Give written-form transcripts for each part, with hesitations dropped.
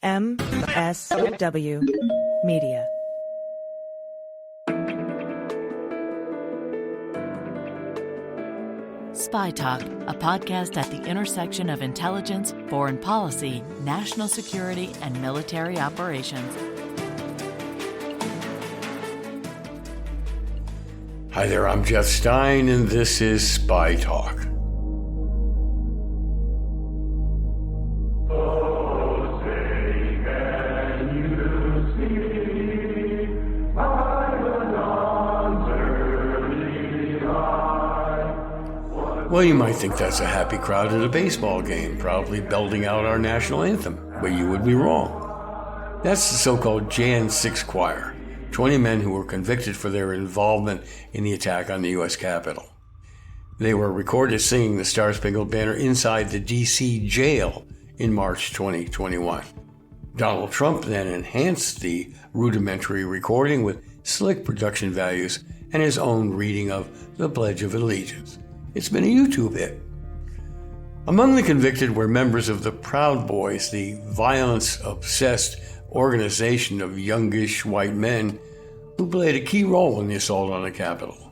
MSW Media. Spy Talk, a podcast at the intersection of intelligence, foreign policy, national security, and military operations. Hi there, I'm Jeff Stein, and this is Spy Talk. Well, you might think that's a happy crowd at a baseball game, proudly belting out our national anthem, but you would be wrong. That's the so-called Jan 6 Choir, 20 men who were convicted for their involvement in the attack on the U.S. Capitol. They were recorded singing the Star-Spangled Banner inside the D.C. jail in March 2021. Donald Trump then enhanced the rudimentary recording with slick production values and his own reading of the Pledge of Allegiance. It's been a YouTube hit. Among the convicted were members of the Proud Boys, the violence-obsessed organization of youngish white men who played a key role in the assault on the Capitol.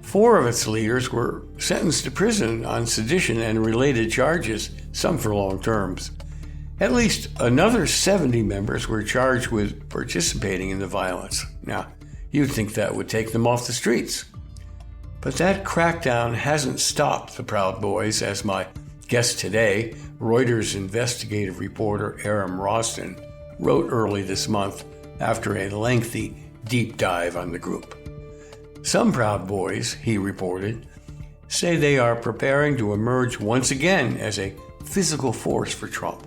4 of its leaders were sentenced to prison on sedition and related charges, some for long terms. At least another 70 members were charged with participating in the violence. Now, you'd think that would take them off the streets. But that crackdown hasn't stopped the Proud Boys, as my guest today, Reuters investigative reporter Aram Roston, wrote early this month after a lengthy deep dive on the group. Some Proud Boys, he reported, say they are preparing to emerge once again as a physical force for Trump,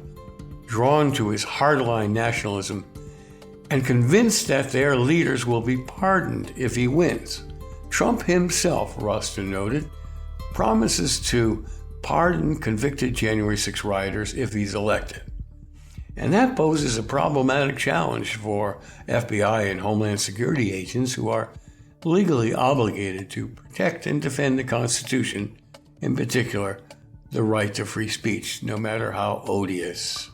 drawn to his hardline nationalism and convinced that their leaders will be pardoned if he wins. Trump himself, Roston noted, promises to pardon convicted January 6 rioters if he's elected. And that poses a problematic challenge for FBI and Homeland Security agents who are legally obligated to protect and defend the Constitution, in particular, the right to free speech, no matter how odious.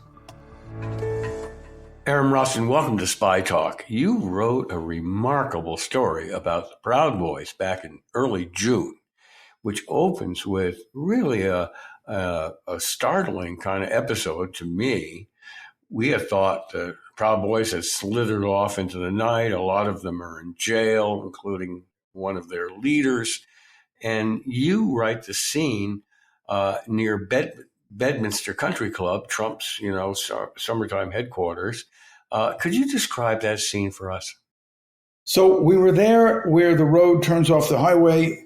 Aram Roston, welcome to Spy Talk. You wrote a remarkable story about the Proud Boys back in early June, which opens with really a startling kind of episode to me. We had thought the Proud Boys had slithered off into the night. A lot of them are in jail, including one of their leaders. And you write the scene near Bedminster Country Club, Trump's, summertime headquarters. Could you describe that scene for us? So we were there where the road turns off the highway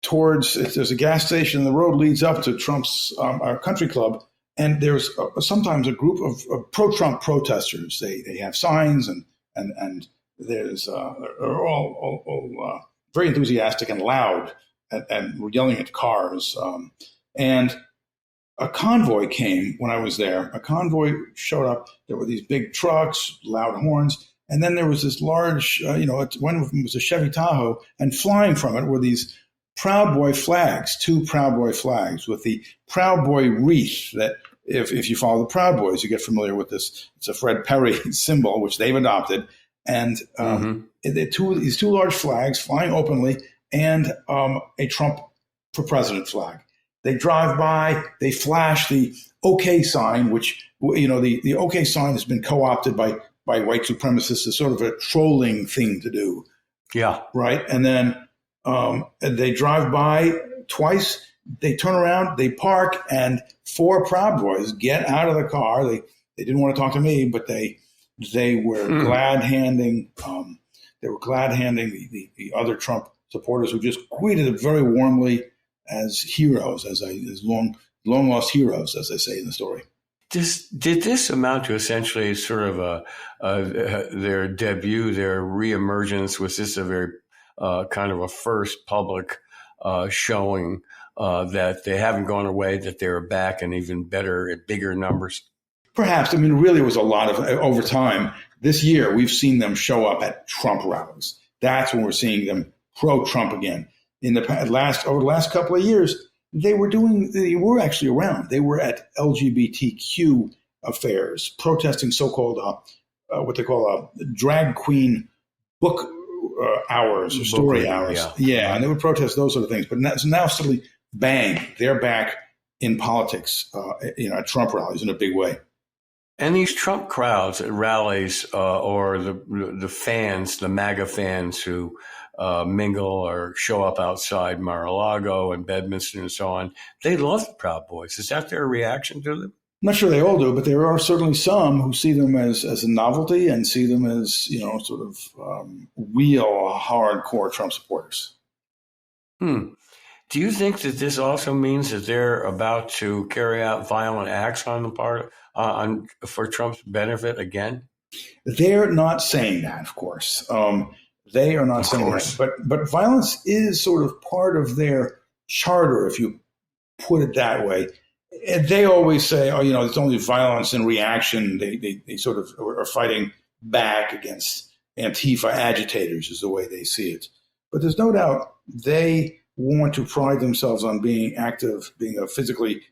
towards, there's a gas station, the road leads up to Trump's country club. And there's sometimes a group of pro-Trump protesters. They have signs and there's are all very enthusiastic and loud and were yelling at cars. And a convoy came when I was there. A convoy showed up. There were these big trucks, loud horns. And then there was this large, one of them was a Chevy Tahoe. And flying from it were these Proud Boy flags, 2 Proud Boy flags with the Proud Boy wreath that if you follow the Proud Boys, you get familiar with this. It's a Fred Perry symbol, which they've adopted. And these 2 large flags flying openly and a Trump for president flag. They drive by, they flash the OK sign, which, the OK sign has been co-opted by white supremacists as sort of a trolling thing to do. Yeah. Right. And then they drive by twice, they turn around, they park, and 4 Proud Boys get out of the car. They didn't want to talk to me, but they were glad handing the other Trump supporters who just greeted them very warmly as heroes, as long lost heroes, as they say in the story. Did this amount to essentially sort of their debut, their reemergence? Was this a very kind of a first public showing that they haven't gone away, that they're back in even better, bigger numbers? Perhaps. I mean, really, it was a lot of, over time. This year, we've seen them show up at Trump rallies. That's when we're seeing them pro-Trump again. Over the last couple of years, they were actually around. They were at LGBTQ affairs, protesting so-called what they call drag queen book hours or story hours. Yeah, and they would protest those sort of things. But now suddenly, bang, they're back in politics, at Trump rallies in a big way. And these Trump crowds at rallies, or the fans, the MAGA fans who mingle or show up outside Mar-a-Lago and Bedminster and so on, they love the Proud Boys. Is that their reaction to them? I'm not sure they all do, but there are certainly some who see them as a novelty and see them as, sort of real hardcore Trump supporters. Do you think that this also means that they're about to carry out violent acts on the part for Trump's benefit again? They're not saying that, of course. They are not saying that. But violence is sort of part of their charter, if you put it that way. And they always say, it's only violence and reaction. They sort of are fighting back against Antifa agitators is the way they see it. But there's no doubt they want to pride themselves on being active, being a physically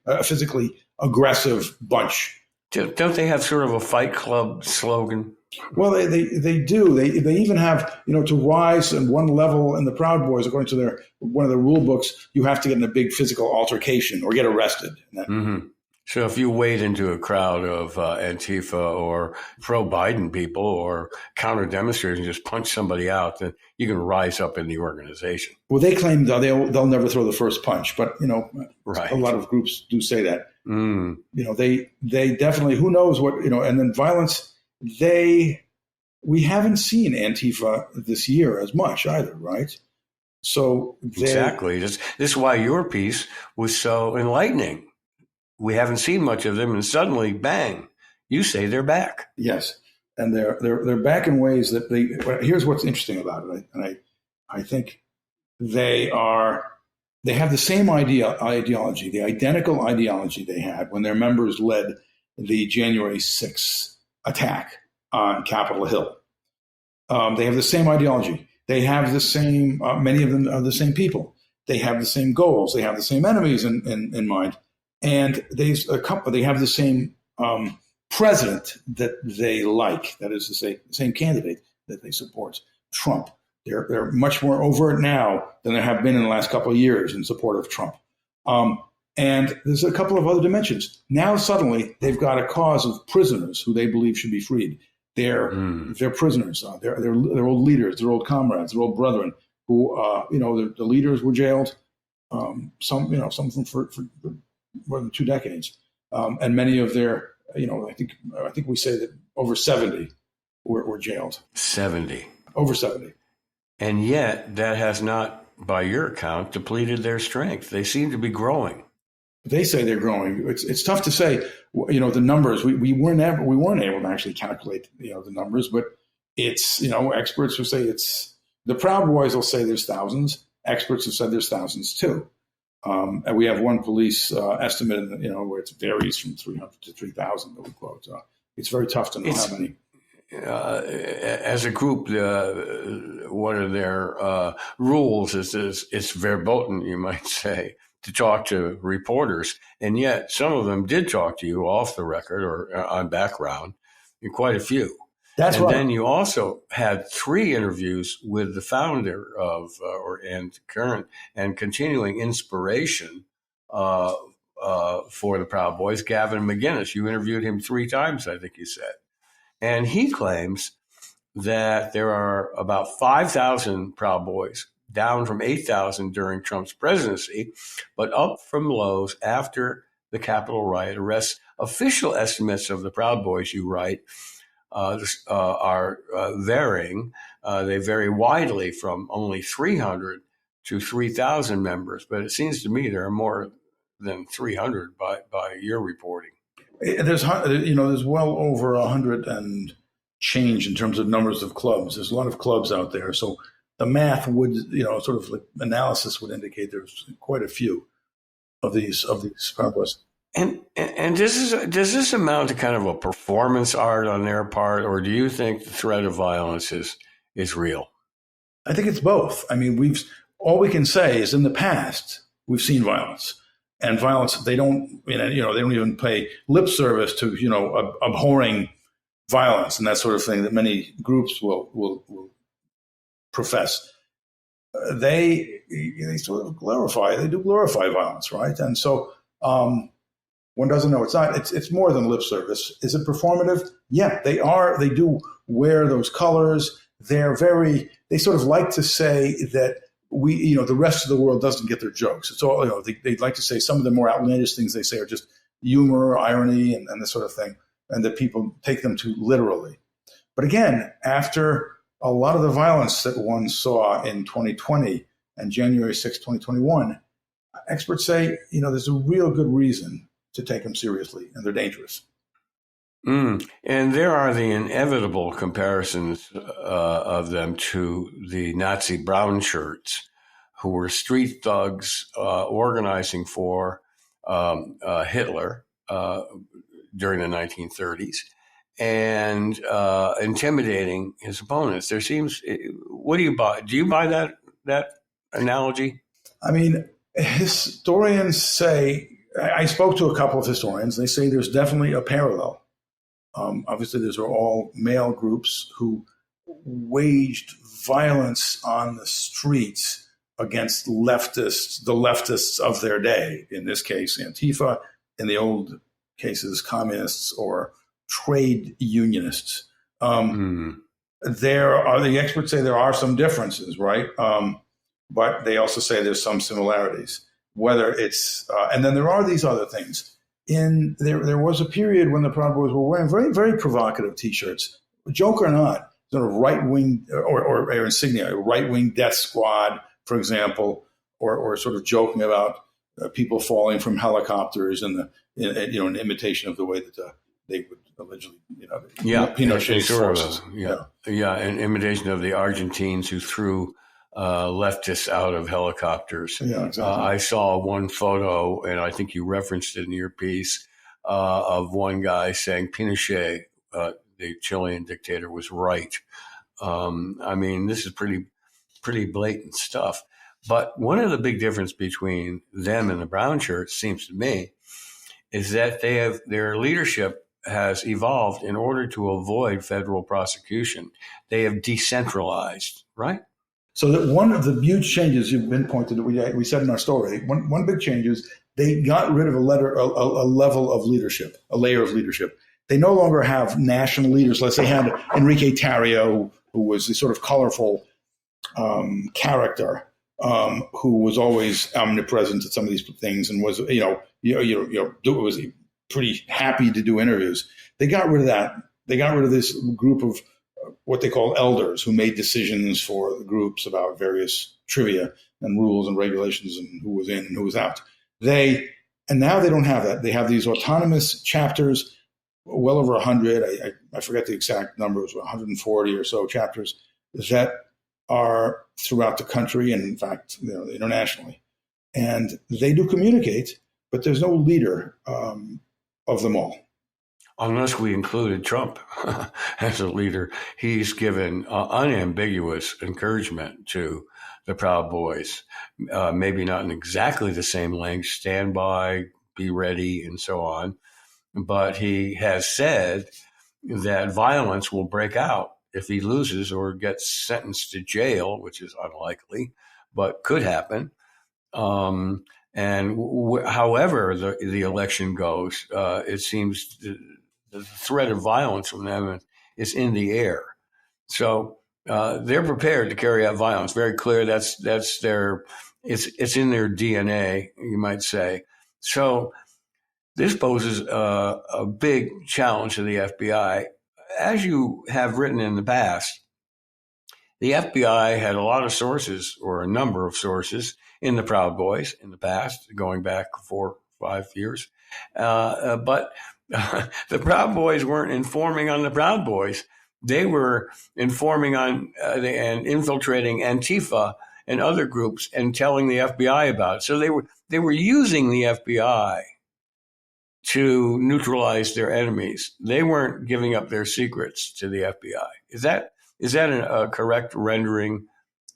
aggressive bunch. Don't they have sort of a Fight Club slogan? Well, they do. They even have, to rise in one level in the Proud Boys, according to one of the rule books, you have to get in a big physical altercation or get arrested. Mm-hmm. So if you wade into a crowd of Antifa or pro-Biden people or counter-demonstrators and just punch somebody out, then you can rise up in the organization. Well, they claim they'll never throw the first punch, but, right. A lot of groups do say that. They definitely, who knows what, and then violence, we haven't seen Antifa this year as much either, right? So exactly. This is why your piece was so enlightening. We haven't seen much of them, and suddenly, bang! You say they're back. Yes, and they're back in ways that here's what's interesting about it, and I think they have the same ideology, the identical ideology they had when their members led the January 6th attack on Capitol Hill. They have the same ideology. They have the same. Many of them are the same people. They have the same goals. They have the same enemies in mind. And they have the same president that they like. That is to say, the same candidate that they support, Trump. They're much more overt now than there have been in the last couple of years in support of Trump. And there's a couple of other dimensions. Now suddenly they've got a cause of prisoners who they believe should be freed. They're prisoners. They're old leaders. They're old comrades. They're old brethren who the leaders were jailed. Some for more than 2 decades, and many of their, I think we say that over 70 were jailed. 70. Over 70. And yet that has not, by your account, depleted their strength. They seem to be growing. They say they're growing. It's tough to say, the numbers. We weren't able to actually calculate, the numbers, but it's, experts will say the Proud Boys will say there's thousands. Experts have said there's thousands too. And we have one police estimate, where it varies from 300 to 3,000 that we quote. It's very tough to know how many. As a group, one of their rules is it's verboten, you might say, to talk to reporters. And yet some of them did talk to you off the record or on background, and quite a few. That's right. And then you also had 3 interviews with the founder of, and current and continuing inspiration for the Proud Boys, Gavin McInnes. You interviewed him 3 times, I think you said. And he claims that there are about 5,000 Proud Boys, down from 8,000 during Trump's presidency, but up from lows after the Capitol riot arrests. Official estimates of the Proud Boys, you write, are varying. They vary widely from only 300 to 3,000 members, but it seems to me there are more than 300 by your reporting. There's well over 100 and change in terms of numbers of clubs. There's a lot of clubs out there, so the math would, sort of like analysis would indicate there's quite a few of these Proud Boys. And does this amount to kind of a performance art on their part, or do you think the threat of violence is real? I think it's both. I mean, all we can say is in the past we've seen violence, and violence. They don't, they don't even pay lip service to, abhorring violence and that sort of thing that many groups will profess. They sort of glorify violence, right? And so one doesn't know. It's more than lip service. Is it performative? Yeah, they are. They do wear those colors. They sort of like to say that the rest of the world doesn't get their jokes. It's all, they'd like to say some of the more outlandish things they say are just humor, irony, and this sort of thing, and that people take them too literally. But again, after a lot of the violence that one saw in 2020 and January 6, 2021, experts say, there's a real good reason to take them seriously, and they're dangerous. And there are the inevitable comparisons of them to the Nazi brown shirts, who were street thugs organizing for Hitler during the 1930s and intimidating his opponents. There seems. What do you buy? Do you buy that analogy? I mean, historians say. I spoke to a couple of historians. They say there's definitely a parallel. Obviously, these are all male groups who waged violence on the streets against the leftists of their day. In this case, Antifa. In the old cases, communists or trade unionists. The experts say there are some differences, right? But they also say there's some similarities. Whether it's and then there are these other things. There was a period when the Proud Boys were wearing very, very provocative T-shirts, joke or not, sort of right wing or insignia, right wing death squad, for example, or sort of joking about people falling from helicopters and an imitation of the way that they would allegedly, Pinochet's forces. An imitation of the Argentines who threw leftists out of helicopters. Yeah, exactly. I saw one photo, and I think you referenced it in your piece, of one guy saying Pinochet, the Chilean dictator, was right. I mean, this is pretty blatant stuff. But one of the big difference between them and the brown shirts, seems to me, is that their leadership has evolved in order to avoid federal prosecution. They have decentralized, right? So that one of the huge changes you've been pointed that we said in our story, one big change is they got rid of a level of leadership, a layer of leadership. They no longer have national leaders. Let's say had Enrique Tarrio, who was this sort of colorful character, who was always omnipresent at some of these things and was was pretty happy to do interviews. They got rid of that. They got rid of this group of what they call elders who made decisions for the groups about various trivia and rules and regulations and who was in and who was out. And now they don't have that. They have these autonomous chapters, well over 100. I forget the exact number. It was 140 or so chapters that are throughout the country and, in fact, internationally. And they do communicate, but there's no leader of them all. Unless we included Trump as a leader, he's given unambiguous encouragement to the Proud Boys. Maybe not in exactly the same length, stand by, be ready, and so on. But he has said that violence will break out if he loses or gets sentenced to jail, which is unlikely, but could happen. However the election goes, it seems the threat of violence from them is in the air. So they're prepared to carry out violence. Very clear. That's their. It's in their DNA, you might say. So this poses a big challenge to the FBI. As you have written in the past, the FBI had a lot of sources, or a number of sources, in the Proud Boys in the past, going back 4 or 5 years. But the Proud Boys weren't informing on the Proud Boys. They were informing on and infiltrating Antifa and other groups and telling the FBI about it. So they were using the FBI to neutralize their enemies. They weren't giving up their secrets to the FBI. Is that a correct rendering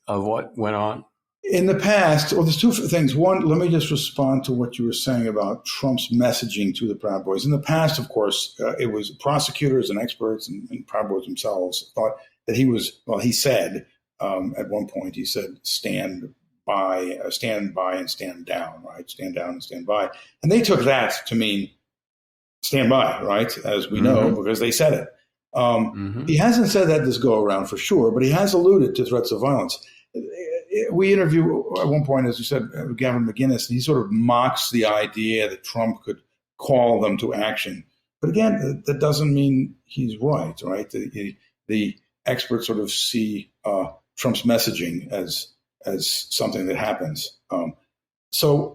of what went on? In the past, well, there's two things. One, let me just respond to what you were saying about Trump's messaging to the Proud Boys. In the past, of course, it was prosecutors and experts and Proud Boys themselves thought that he said at one point, he said, stand by and stand down, right? Stand down and stand by. And they took that to mean stand by, right? As we know, because they said it. He hasn't said that this go around for sure, but he has alluded to threats of violence. We interviewed at one point, as you said, Gavin McInnes, and he sort of mocks the idea that Trump could call them to action. But again, that doesn't mean he's right? The experts sort of see Trump's messaging as something that happens. And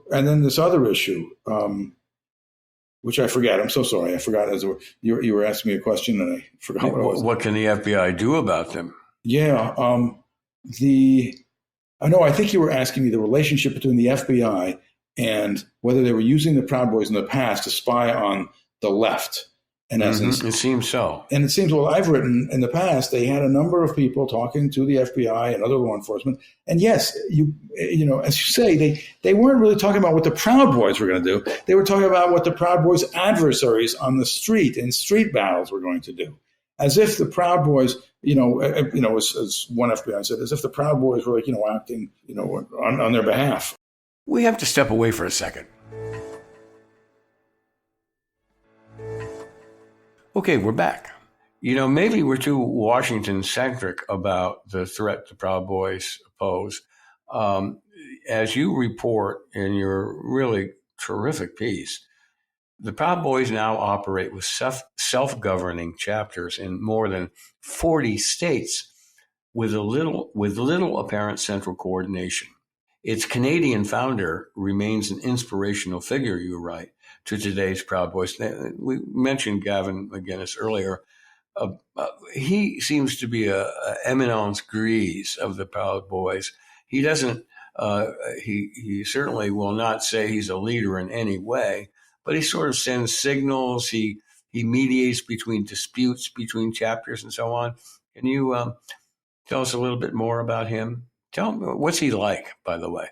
then this other issue, which I forgot. I'm so sorry. I forgot. You were asking me a question, and I forgot what it was. What can the FBI do about them? Yeah. I think you were asking me the relationship between the FBI and whether they were using the Proud Boys in the past to spy on the left, in essence. It seems so. And it seems, well, I've written in the past, they had a number of people talking to the FBI and other law enforcement. And yes, as you say, they weren't really talking about what the Proud Boys were going to do. They were talking about what the Proud Boys' adversaries on the street in street battles were going to do. As if the Proud Boys, as one FBI said, as if the Proud Boys were acting, on their behalf. We have to step away for a second. Okay, we're back. Maybe we're too Washington-centric about the threat the Proud Boys pose. As you report in your really terrific piece, the Proud Boys now operate with self-governing chapters in more than 40 states with little apparent central coordination. Its Canadian founder remains an inspirational figure, you write, to today's Proud Boys. We mentioned Gavin McInnes earlier. He seems to be a eminence grise of the Proud Boys. He doesn't. He certainly will not say he's a leader in any way, but he sort of sends signals. He mediates between disputes between chapters and so on. Can you tell us a little bit more about him? Tell him, what's he like, by the way?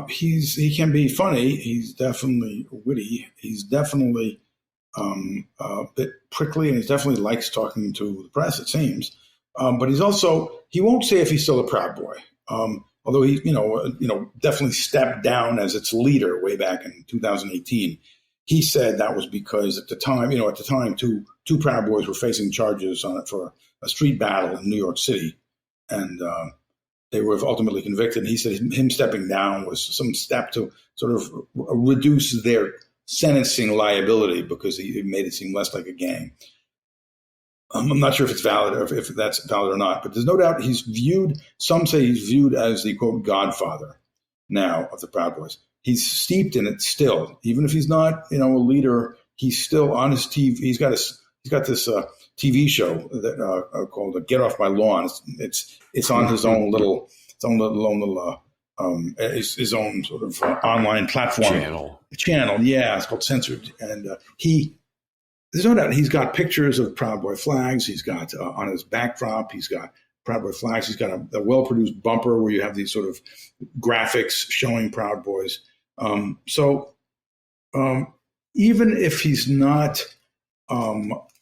He can be funny. He's definitely witty. He's definitely a bit prickly, and he definitely likes talking to the press, it seems. But he won't say if he's still a Proud Boy. Although he, definitely stepped down as its leader way back in 2018. He said that was because at the time, two Proud Boys were facing charges on it for a street battle in New York City, and they were ultimately convicted. And he said him stepping down was some step to sort of reduce their sentencing liability because he made it seem less like a gang. I'm not sure if it's valid or if that's valid or not, but there's no doubt some say he's viewed as the, quote, godfather now of the Proud Boys. He's steeped in it still, even if he's not, a leader. He's still on his TV. He's got this TV show that called "Get Off My Lawn." It's on his own little his own sort of online platform channel. Yeah, it's called Censored, and there's no doubt he's got pictures of Proud Boy flags. He's got on his backdrop, he's got Proud Boy flags. He's got a well-produced bumper where you have these sort of graphics showing Proud Boys. Even if he's not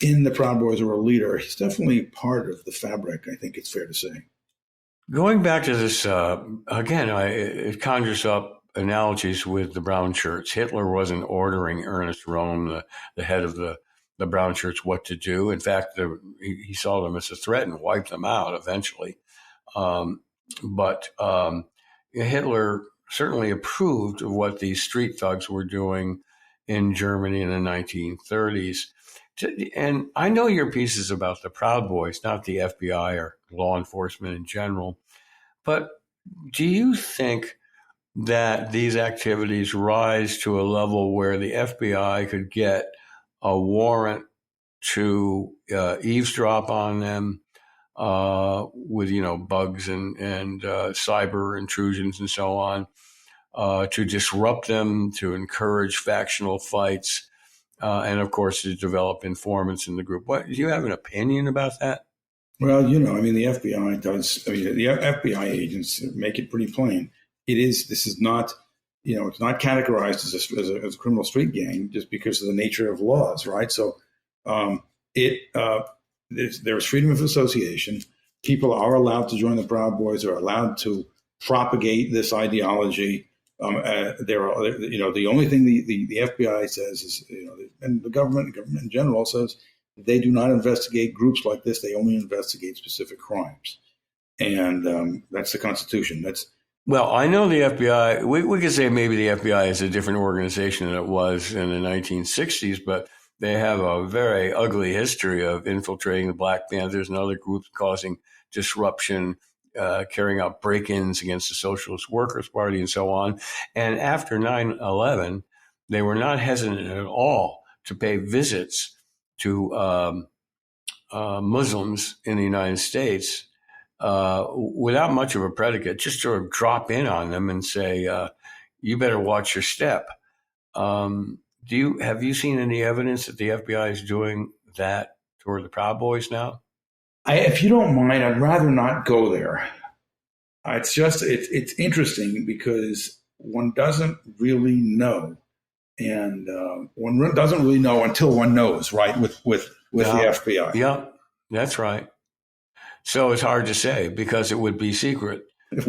in the Proud Boys or a leader, he's definitely part of the fabric, I think it's fair to say. Going back to this, again, it conjures up analogies with the brown shirts. Hitler wasn't ordering Ernest Röhm, the head of the brown shirts, what to do. In fact, he saw them as a threat and wiped them out eventually. But Hitler certainly approved of what these street thugs were doing in Germany in the 1930s. And I know your piece is about the Proud Boys, not the FBI or law enforcement in general. But do you think that these activities rise to a level where the FBI could get a warrant to eavesdrop on them with, bugs and cyber intrusions and so on, to disrupt them, to encourage factional fights, and, of course, to develop informants in the group? Do you have an opinion about that? Well, the FBI does. The FBI agents make it pretty plain. This is not, it's not categorized as a criminal street gang just because of the nature of laws, right? So there's freedom of association. People are allowed to join the Proud Boys. They're allowed to propagate this ideology. The only thing the FBI says is, and the government in general says, they do not investigate groups like this. They only investigate specific crimes. And that's the Constitution. Well, I know the FBI, we could say maybe the FBI is a different organization than it was in the 1960s, but they have a very ugly history of infiltrating the Black Panthers and other groups, causing disruption, carrying out break-ins against the Socialist Workers' Party and so on. And after 9/11, they were not hesitant at all to pay visits to Muslims in the United States without much of a predicate, just sort of drop in on them and say, you better watch your step. Have you seen any evidence that the FBI is doing that toward the Proud Boys now? If you don't mind, I'd rather not go there. It's interesting because one doesn't really know, and one doesn't really know until one knows, right? With the FBI. Yeah, that's right. So it's hard to say because it would be secret. It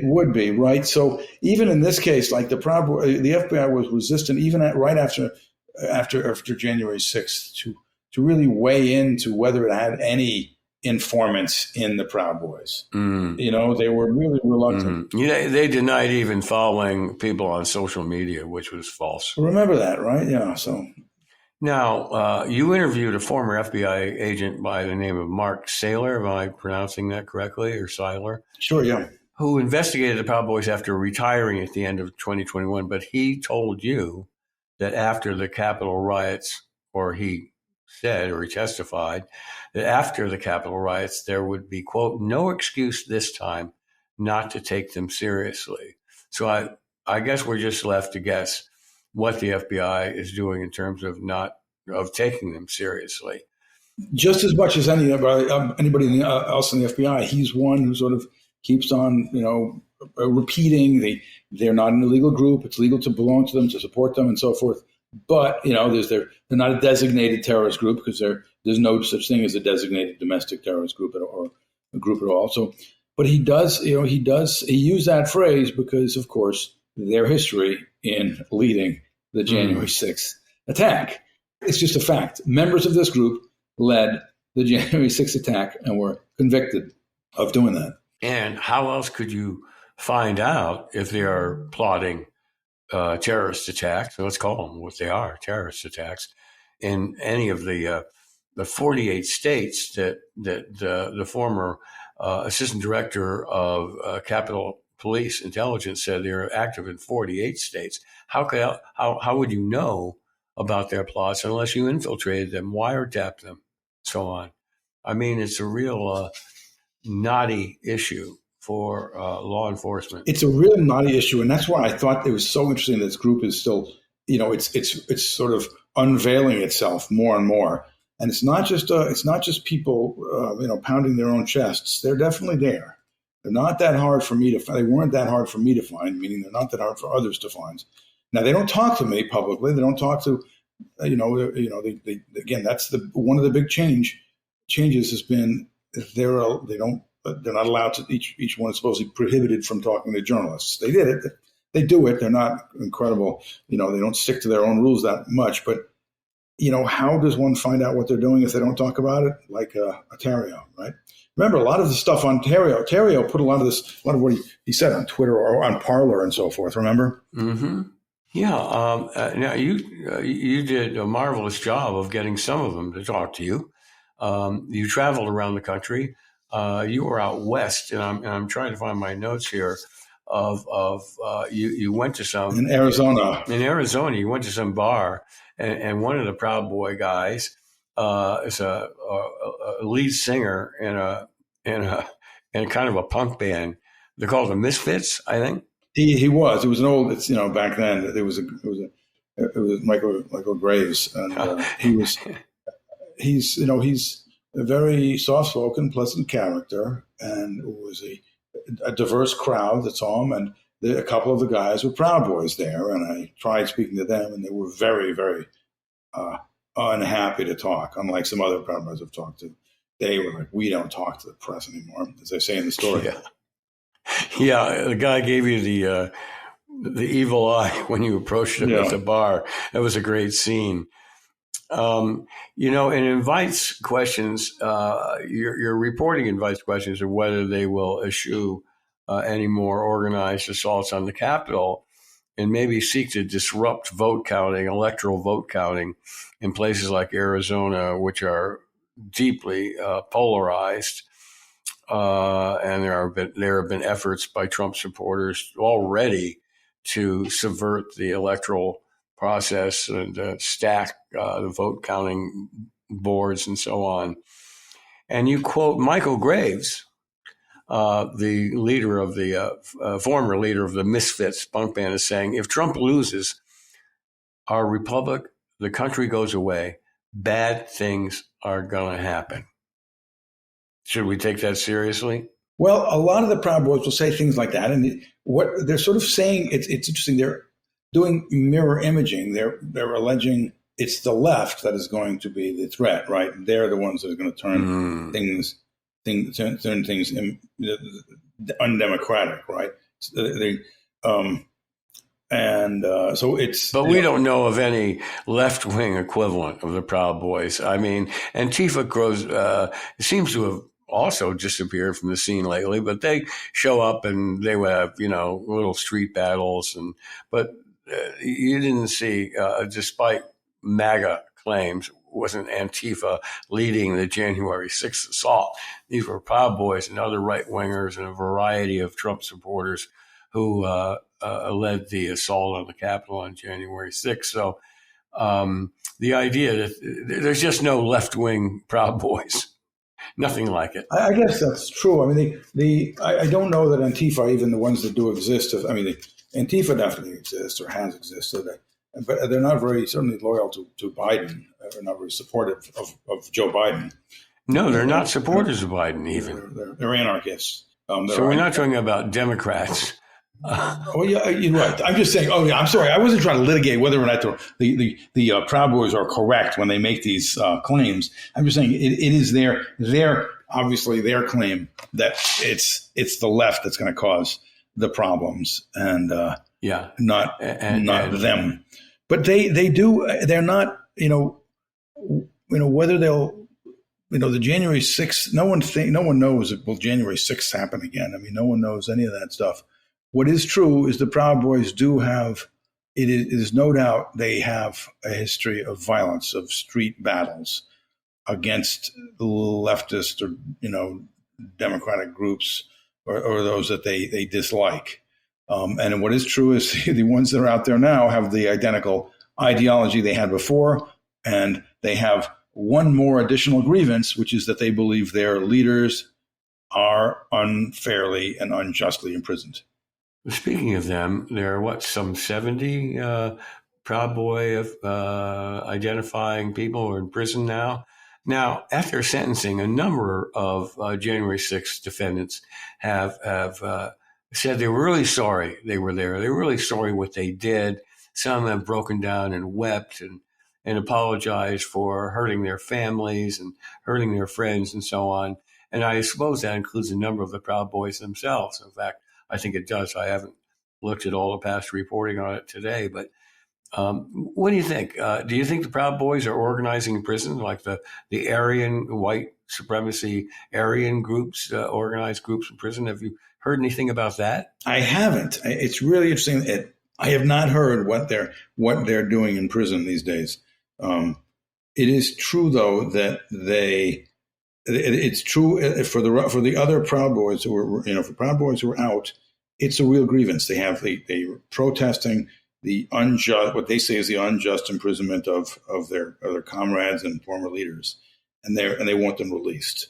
would be, right? So even in this case, like the FBI was resistant even right after January 6th to really weigh into whether it had any informants in the Proud Boys. They were really reluctant. They denied even following people on social media, which was false. Remember that, right? Yeah. So now you interviewed a former FBI agent by the name of Mark Saylor. Am I pronouncing that correctly, or Seiler? Sure, yeah. Who investigated the Proud Boys after retiring at the end of 2021. But he told you that after the Capitol riots, or he testified that after the Capitol riots, there would be, quote, no excuse this time not to take them seriously. So I guess we're just left to guess what the FBI is doing in terms of taking them seriously. Just as much as anybody else in the FBI, he's one who sort of keeps on, repeating they're not an illegal group. It's legal to belong to them, to support them, and so forth. But they're not a designated terrorist group because there's no such thing as a designated domestic terrorist group or a group at all. So, but he used that phrase because, of course, their history in leading the January 6th attack. It's just a fact. Members of this group led the January 6th attack and were convicted of doing that. And how else could you find out if they are plotting terrorist attacks? So let's call them what they are, terrorist attacks, in any of the 48 states that the former assistant director of Capitol Police Intelligence said they're active in 48 states. How would you know about their plots unless you infiltrated them, wiretapped them, so on? I mean, it's a real knotty issue for law enforcement. It's a real knotty issue, and that's why I thought it was so interesting that this group is still, it's sort of unveiling itself more and more. And it's not just people, pounding their own chests. They're definitely there. They're not that hard for me to find. They weren't that hard for me to find, meaning they're not that hard for others to find. Now, they don't talk to me publicly. They don't talk to, again, that's one of the big changes has been they're not allowed to, each one is supposedly prohibited from talking to journalists. They did it. They do it. They're not incredible. They don't stick to their own rules that much. But, how does one find out what they're doing if they don't talk about it? Like Terrio, right? Remember, a lot of the stuff on Terrio put a lot of what he said on Twitter or on Parler and so forth, remember? Mm-hmm. Yeah. Now, you did a marvelous job of getting some of them to talk to you. You traveled around the country. You were out west, and I'm trying to find my notes here. You went to some in Arizona. In Arizona, you went to some bar, and one of the Proud Boy guys is a lead singer in a kind of a punk band. They're called the Misfits, I think. He was. It was an old. It's back then. It was Michael Graves, and he's a very soft-spoken, pleasant character, and it was a diverse crowd that saw him. And a couple of the guys were Proud Boys there, and I tried speaking to them, and they were very, very unhappy to talk, unlike some other Proud Boys I've talked to. They were like, we don't talk to the press anymore, as they say in the story. Yeah, the guy gave you the evil eye when you approached him at the bar. That was a great scene. It invites questions. Your reporting invites questions of whether they will eschew any more organized assaults on the Capitol and maybe seek to disrupt electoral vote counting in places like Arizona, which are deeply polarized. And there have been efforts by Trump supporters already to subvert the electoral process and stack the vote counting boards and so on. And you quote Michael Graves, the leader of the former leader of the Misfits punk band, as saying, "If Trump loses our republic, the country goes away. Bad things are going to happen." Should we take that seriously? Well, a lot of the Proud Boys will say things like that, and what they're sort of saying, it's interesting. They're doing mirror imaging. They're alleging it's the left that is going to be the threat, right? They're the ones that are going to turn things undemocratic, right? So it's. But we don't know of any left-wing equivalent of the Proud Boys. I mean, Antifa seems to have also disappeared from the scene lately, but they show up and they would have, little street battles. But you didn't see, despite MAGA claims, wasn't Antifa leading the January 6th assault. These were Proud Boys and other right-wingers and a variety of Trump supporters who led the assault on the Capitol on January 6th. So the idea that there's just no left-wing Proud Boys, nothing like it. I guess that's true. I mean, I don't know that Antifa, even the ones that do exist, Antifa definitely exists or has existed, but they're not certainly loyal to Biden. They're not very supportive of Joe Biden. No, they're not supporters of Biden even. They're anarchists. So we're not talking about Democrats. Yeah, you're right. I'm just saying. Oh, yeah. I'm sorry. I wasn't trying to litigate whether or not the Proud Boys are correct when they make these claims. I'm just saying it is their obviously their claim that it's the left that's going to cause the problems and not them. But they do. They're not. Whether they'll. The January 6th. No one knows if will January 6th happen again. I mean, no one knows any of that stuff. What is true is the Proud Boys do have, it is no doubt they have a history of violence, of street battles against leftist or, democratic groups or those that they dislike. And what is true is the ones that are out there now have the identical ideology they had before, and they have one more additional grievance, which is that they believe their leaders are unfairly and unjustly imprisoned. Speaking of them, there are some 70 Proud Boy identifying people who are in prison now. Now, after sentencing, a number of January 6th defendants have said they were really sorry they were there. They were really sorry what they did. Some have broken down and wept and apologized for hurting their families and hurting their friends and so on. And I suppose that includes a number of the Proud Boys themselves. In fact, I think it does. I haven't looked at all the past reporting on it today, but what do you think? Do you think the Proud Boys are organizing in prison, like the Aryan, white supremacy Aryan groups, organized groups in prison? Have you heard anything about that? I haven't. It's really interesting. I have not heard what they're doing in prison these days. It is true, though, that it's true for the other Proud Boys who were, for Proud Boys who were out, it's a real grievance. They were protesting the unjust, what they say is the unjust imprisonment of their comrades and former leaders, and they want them released.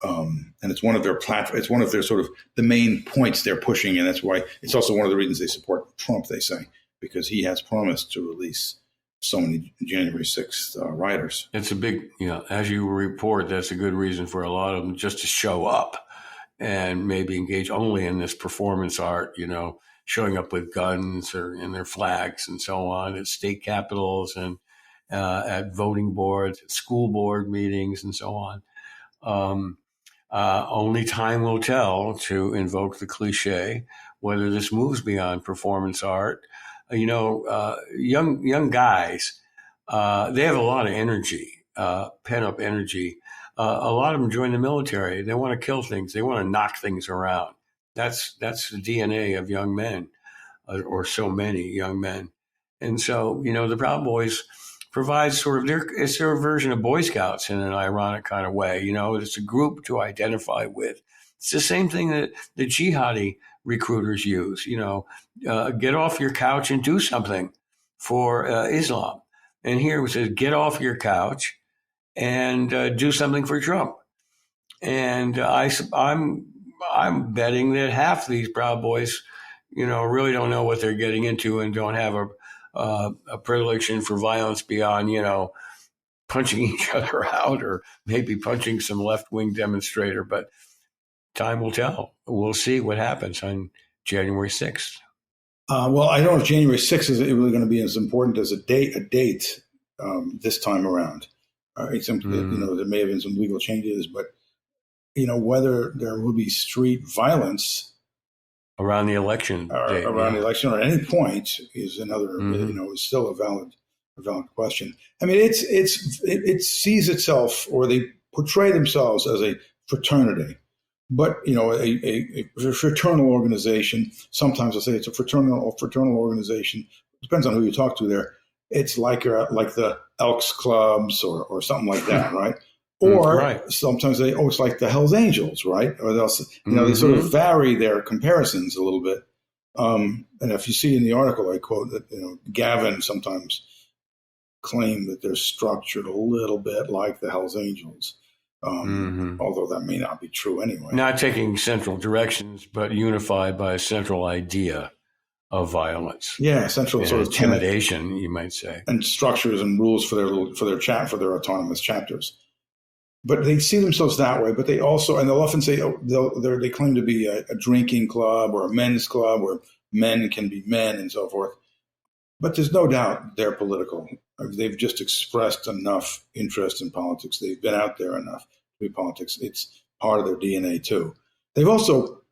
And it's one of their it's one of their sort of the main points they're pushing, and that's why it's also one of the reasons they support Trump. They say because he has promised to release so many January 6th rioters. It's a big, as you report, that's a good reason for a lot of them just to show up and maybe engage only in this performance art, showing up with guns or in their flags and so on at state capitals and at voting boards, at school board meetings, and so on. Only time will tell, to invoke the cliche, whether this moves beyond performance art. Young guys, they have a lot of energy, pent-up energy. A lot of them join the military. They want to kill things. They want to knock things around. That's the DNA of young men, or so many young men. And so, the Proud Boys provides sort of it's their version of Boy Scouts in an ironic kind of way. It's a group to identify with. It's the same thing that the jihadi recruiters use. Get off your couch and do something for Islam. And here it says, get off your couch and do something for Trump. And I'm betting that half these Proud Boys, really don't know what they're getting into and don't have a predilection for violence beyond, punching each other out or maybe punching some left-wing demonstrator. But time will tell. We'll see what happens on January 6th. Well, I don't know if January 6th is really going to be as important as a date this time around. There may have been some legal changes, but, whether there will be street violence around the election day, the election or at any point is another, is still a valid question. I mean, it sees itself, or they portray themselves as a fraternity, but a fraternal organization. Sometimes I'll say it's a fraternal organization. It depends on who you talk to there. It's like the Elks Clubs or something like that, right? Or sometimes it's like the Hells Angels, right? Or they sort of vary their comparisons a little bit. And if you see in the article, I quote that Gavin sometimes claimed that they're structured a little bit like the Hells Angels, although that may not be true anyway. Not taking central directions, but unified by a central idea of violence. Yeah, central sort of intimidation, you might say, and structures and rules for their autonomous chapters. But they see themselves that way. But they also, and they'll often say, they claim to be a drinking club or a men's club where men can be men and so forth. But there's no doubt they're political. They've just expressed enough interest in politics. They've been out there enough to be politics. It's part of their DNA too. They've also,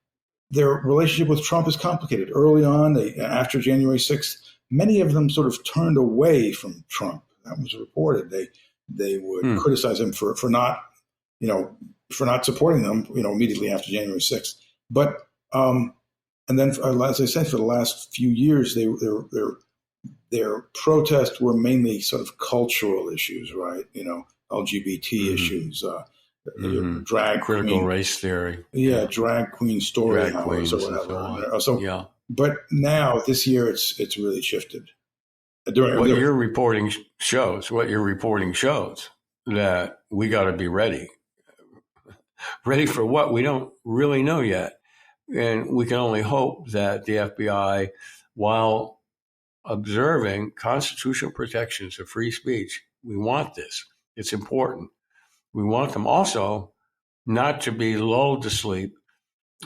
their relationship with Trump is complicated. Early on, after January 6th, many of them sort of turned away from Trump. That was reported. They would criticize him for not supporting them, immediately after January 6th. But and then, as I said, for the last few years, their protests were mainly sort of cultural issues, right? LGBT issues, drag critical queen, race theory, drag queen story hours or whatever. But now this year, it's really shifted. What you're reporting shows that we got to be ready. Ready for what? We don't really know yet. And we can only hope that the FBI, while observing constitutional protections of free speech, we want this. It's important. We want them also not to be lulled to sleep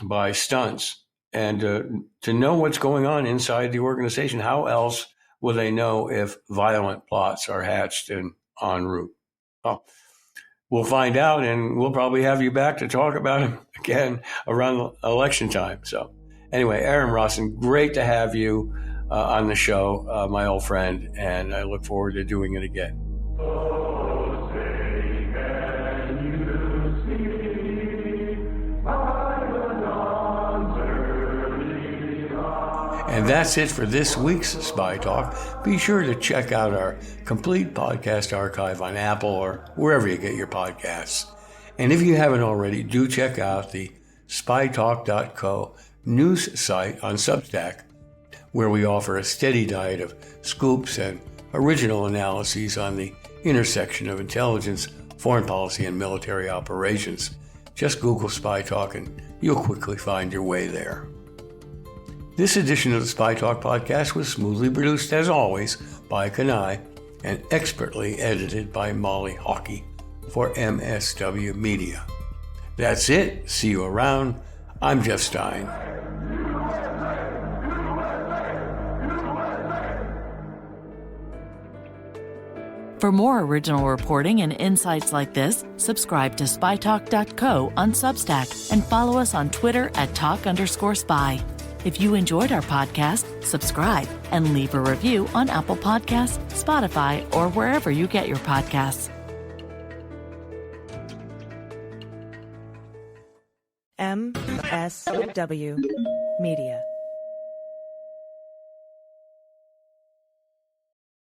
by stunts and to know what's going on inside the organization. How else will they know if violent plots are hatched and en route? Well, we'll find out, and we'll probably have you back to talk about it again around election time. So anyway, Aram Roston, great to have you on the show, my old friend, and I look forward to doing it again. And that's it for this week's Spy Talk. Be sure to check out our complete podcast archive on Apple or wherever you get your podcasts. And if you haven't already, do check out the spytalk.co news site on Substack, where we offer a steady diet of scoops and original analyses on the intersection of intelligence, foreign policy, and military operations. Just Google Spy Talk and you'll quickly find your way there. This edition of the Spy Talk podcast was smoothly produced, as always, by Kanai and expertly edited by Molly Hockey for MSW Media. That's it. See you around. I'm Jeff Stein. For more original reporting and insights like this, subscribe to spytalk.co on Substack and follow us on Twitter at @talk_spy. If you enjoyed our podcast, subscribe and leave a review on Apple Podcasts, Spotify, or wherever you get your podcasts. MSW Media.